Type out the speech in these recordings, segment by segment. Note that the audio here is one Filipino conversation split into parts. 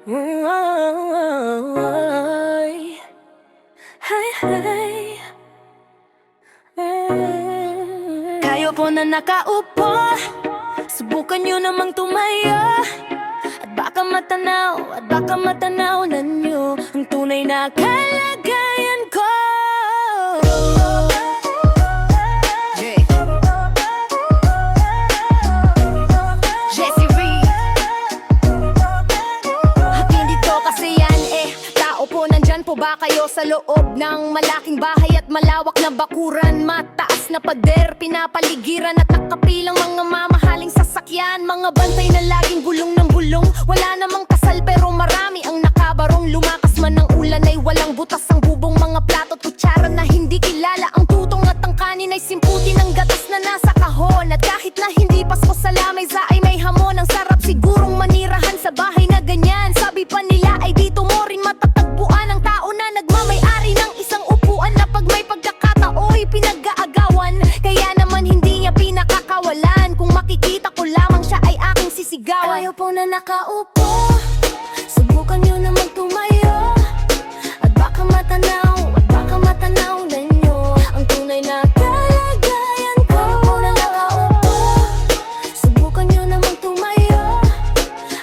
Ay, hey, hey. Kayo po na nakaupo, subukan nyo namang tumayo. At baka matanaw na nyo ang tunay na kalagayan ko. Jessie Reed. At hindi to kasi yan tao po, nandyan po ba kayo sa loob ng malaking bahay at malawak na bakuran? Mataas na pader, pinapaligiran at nakapilang mga mamahaling sasakyan. Mga bantay na laging gulong ng bulong, wala namang kasal pero marami ang nakabarong. Lumakas man ng ulan ay walang butas ang bubong. Mga plato at kutsara na hindi kilala. Ang tutong at ang kanin ay simputi ng gatas na nasa kahon. At kahit na hindi pasko sa lamesa ay may hamon. Ang sarap sigurong manirahan sa bahay na ganyan. Sabi pa nila ay dito mo rin matatagpuan ang tao na nagmamay-ari ng isang upuan na pag may pagkakatao'y pinag-aagawan. Kaya naman hindi niya pinakakawalan. Kung makikita ko lamang siya ay aking sisigawan. Kayo po na nakaupo, subukan nyo namang tumayo. At baka matanaw na nyo ang tunay na kalagayan ko. Kayo po na nakaupo, subukan nyo namang tumayo.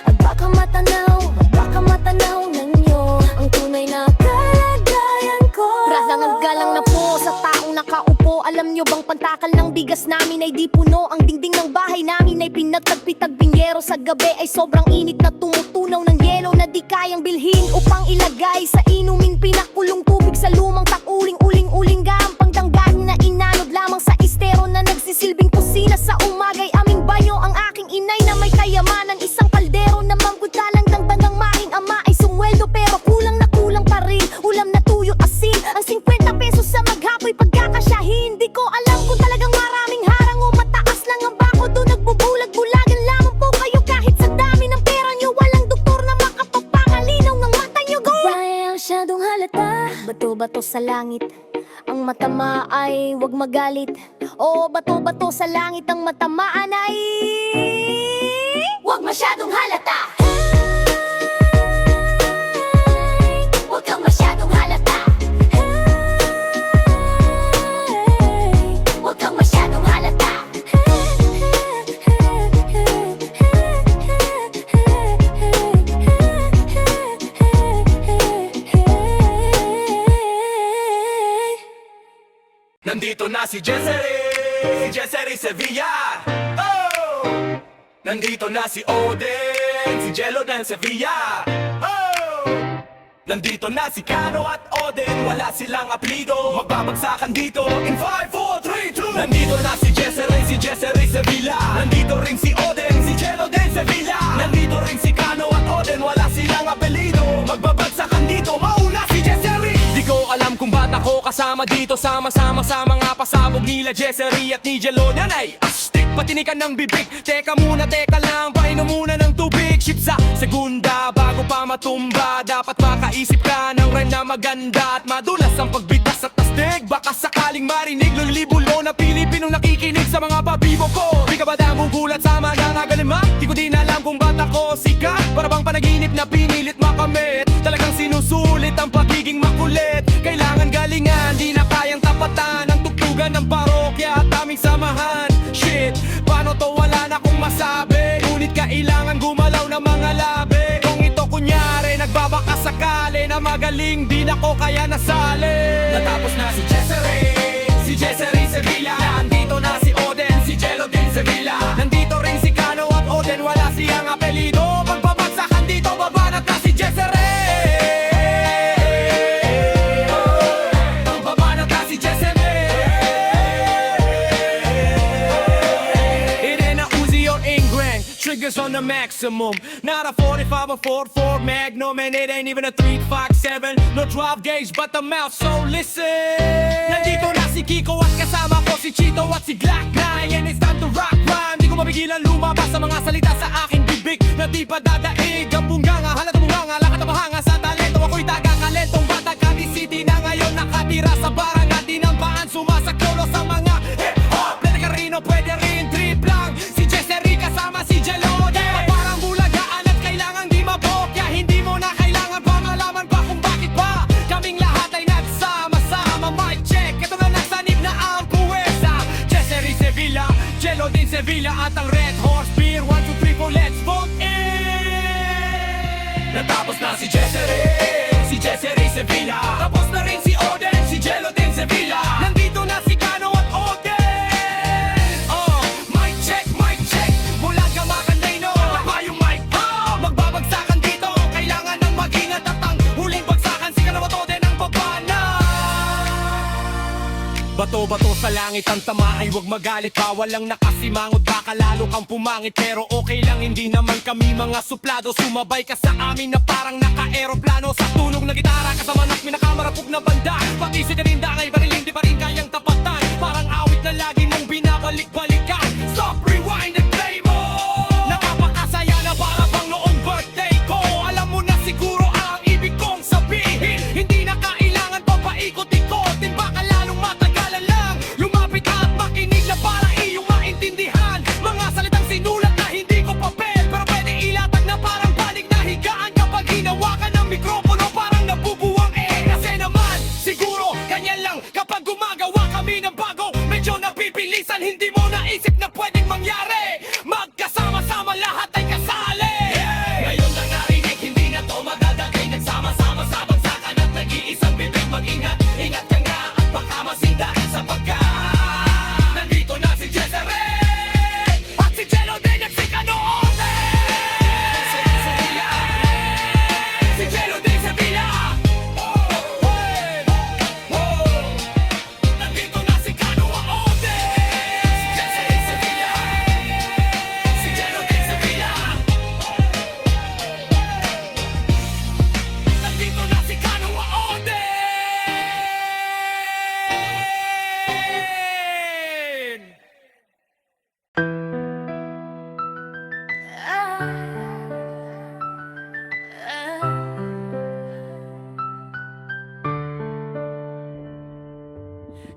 At baka matanaw na nyo ang tunay na kalagayan ko. Ralang galang na po sa taong nakaupo. Alam nyo bang pantakal ng bigas namin ay di puno? Ang dingding ng bahay namin ay pinagtagpi-tagbinyero. Sa gabi ay sobrang init na tumutunaw ng yelo na di kayang bilhin upang ilagay sa inumin. Pinakulong tubig sa lumang takuling, uling-uling gampang danggahin na inanod lamang sa estero na nagsisilbing kusina. Sa umagay aming banyo ang aking inay na may kayamanan. Isang kaldero na mamgutalang dangdang ng maing ama ay sumweldo pero kulang na kulang pa rin. Ulam na tuyo asin, ang 50 pesos sa maghapoy pagkakasyahin. Di ko alam kung talagang maraming harang o mataas lang ang bako doon nagbubulag-bulagan lamang po kayo. Kahit sa dami ng pera nyo, walang doktor na makapagpakalinaw ng mata nyo. Go! Raya masyadong halata, bato-bato sa langit. Ang matama ay wag magalit. O bato-bato sa langit, ang matamaan ay wag masyadong halata. Wag kang masyadong halata. Wag kang masyadong halata. Nandito na si Jessery Sevilla. Oh! Nandito na si Oden, si Jello Dan Sevilla. Oh! Nandito na si Cano at Oden, wala silang apelido. Magbabagsakan dito in 5, 4, 3, 2. Nandito na si Jessery Sevilla. Nandito rin si Oden, si Jello Dan Sevilla. Nandito rin si Cano at Oden, wala silang apelido. Magbabagsakan dito, mauna si Jessery. Di ko alam kung ba't ako kasama dito. Sama-sama sa mga pasabog nila Jessery at ni Jello Dan ay astig, patinikan ng bibig. Teka muna, teka lang, painom muna ng tubig. Shit sa segunda, bago pa matumba. Dapat makaisip ka ng rhyme na maganda at madulas ang pagbitas at astig. Baka sakaling marinig ng libulo na Pilipinong nakikinig sa mga pabibo ko. Di ka ba namugulat sa mga nagalima? Di ko din alam kung ba't ako sikat. Para bang panaginip na pinilit makamit. Talagang sinusulit ang pagiging makulit. Kailangan galingan, di na kayang tapatan ang tugtugan ng parokya at aming samahan. Shit, paano to, wala na akong masabi. Ngunit kailangan gumalaw ng mga labi. Kung ito kunyari, nagbabaka sakali na magaling, di na ko kaya nasali. Natapos na si Jessery Sevilla. Nandito na si Oden, si Jello Dan Sevilla. Nandito rin si Cano at Oden, wala siyang apelido. Pagbabagsakan dito, babanat na si Jessery. Triggers on the maximum, not a 45 or 44 Magnum, and it ain't even a 357. No 12 gauge, but the mouth, so listen. Nandito na si Kiko at kasama ko si Chito at si Glock 9, and it's time to rock rhyme. Di ko mapigilan lumabas sa mga salita sa aking bibig na di pa dadaig. Ang bungganga, halatang bunganga, lakat ang mahanga sa talento. Ako'y taga-kalentong bata, Cavite City na ngayon nakatira sa barang at dinampaan. Sumasaklolo sa mga hip-hop, pwede ka rin o pwede rin trip lang. Si Jessery kasama si Jello Dan, parang bulagaan at kailangan di mabokya. Hindi mo Natapos na si Jessery Sevilla. Tapos na rin si Oden, si Jello din Sevilla. Nandito na si Kano at Oden. Mic check, mula Gamakanday no. Pa yung mic, magbabagsakan dito. Kailangan ng mag-ingat at ang huling bagsakan si Kano at Oden ang babana. Bato-bato sa langit ang tama ay huwag magalit. Bawal lang nakasimangot, baka lalo kang pumangit. Pero okay lang, hindi naman kami mga suplado. Sumabay ka sa amin na parang naka-aeroplano. Sa tunog na gitara, kasama ng pinakamarapog na banda. Pati si Karinda kay Barilin, di pa rin kayang tapatan. Parang awit na lagi mong binabalik-balikan. Stop, rewind and play mo. Nakapakasaya na para bang noong birthday ko. Alam mo na siguro ang ibig kong sabihin. Hindi na kailangan pa paikot-ikotin. Baka lalong matagalan lang. Lumapit ka at makinig na para iyong maintindihan. Mga salitang sinulat na hindi ko papel, pero pwede ilatag na parang panig na higaan. Kapag hinawakan ng mikropono parang nabubuwang kasi naman siguro ganyan lang kapag gumagawa kami ng bago. Medyo nabibilisan, hindi mo naisip na pwedeng mangyari. Magkasama-sama lahat ay kasali. Ngayon lang narinig, hindi na to madadagay. Nagsama-sama sa bagsakan at nag-iisang bibig. Mag-ingat, ingat ka nga at baka masinda sapagkat nandito na si Jessery at si Jello din at si Kano Oden. Si Jello din Sevilla. Nandito na si Kano Oden. Si Jessery Sevilla. Si Jello din Sevilla. Nandito na si Kano Oden.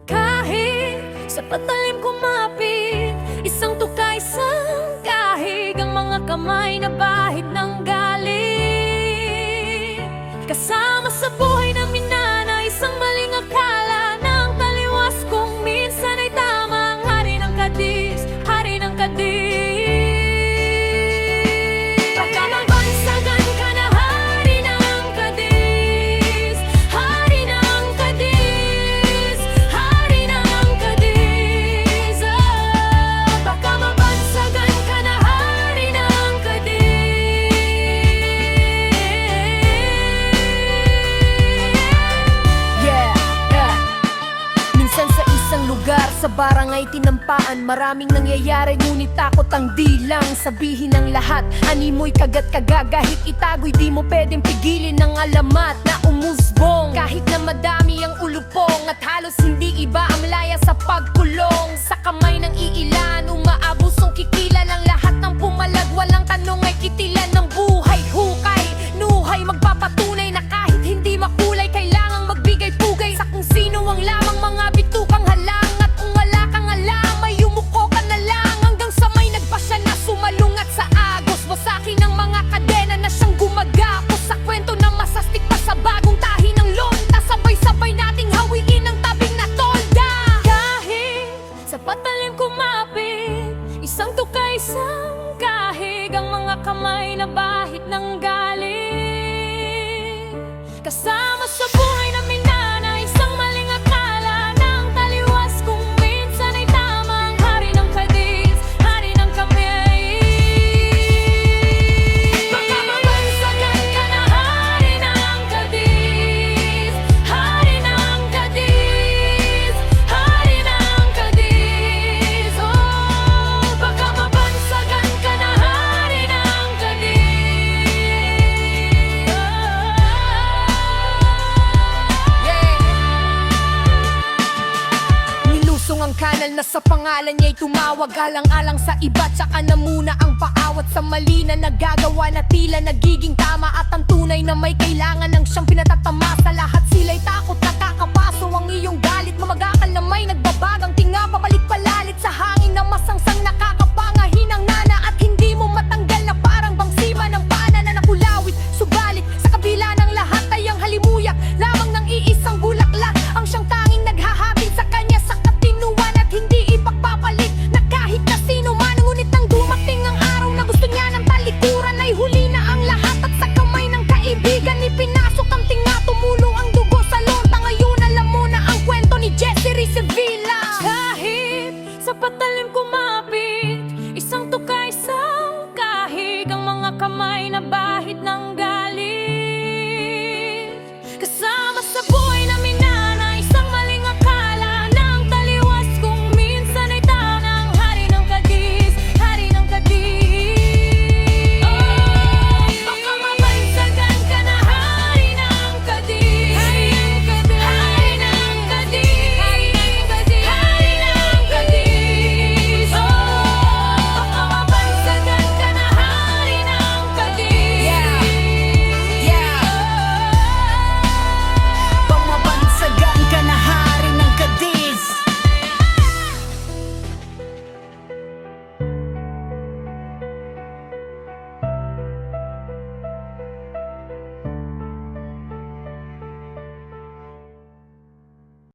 Kahit sa patalim kumapit, isang tukay, isang kahig, ang mga kamay na bahid ng galing. Kasama sa buhay na minana, isang maling akala ng taliwas kung minsan ay tama. Ang hari ng kadis, hari ng kadis. Baka mabansagan ka na hari ng kadis, hari ng kadis, hari ng kadis. Baka mabansagan ka na hari ng kadis. Minsan sa isang lugar, sa barangay tinampaan, maraming nangyayari ngunit takot ang dilang sabihin ng lahat. Animoy kagat kagagahit itago'y di mo pwedeng pigilin ng alamat na umusbong. Kahit na madami ang ulupong at halos hindi iba ang laya sa pagkulong. Sa kamay ng iilan, umaabusong kikila ng lahat ng pumalag. Walang tanong ay kitilan ng buhay. Hukay, nuhay, magpapatunay na kahit hindi makulay, kailangang magbigay pugay sa kung sino ang lamang mga bitukang halang. At kung wala kang alam, ay umuko ka na lang hanggang sa may nagpasya na sumalungat sa agos. Wasakin ng mga kadena na siyang gumagapos sa kwento na masastik pa sa bagong tahi ng lonta. Sabay-sabay nating hawiin ang tabing na tolda. Kahit sa patalim kumapit, isang tukay, isang kahig, ang mga kamay na bahid ng galing. Kasama sa buhay na minana, isang maling akala ng taliwas kung minsan ay tama. Ang hari ng kadis, hari ng kamay. Baka mabansagan ka na hari ng kadis, hari ng kadis, hari ng kadis. Baka mabansagan ka na hari ng kadis. Nilusong ang kanal na sa pangalan niya'y tumawag. Alang-alang sa iba, tsaka na muna ang paawat sa mali na nagagawa na tila nagiging tama. At ang tunay na may kailangan ng siyang pinatatama sa lahat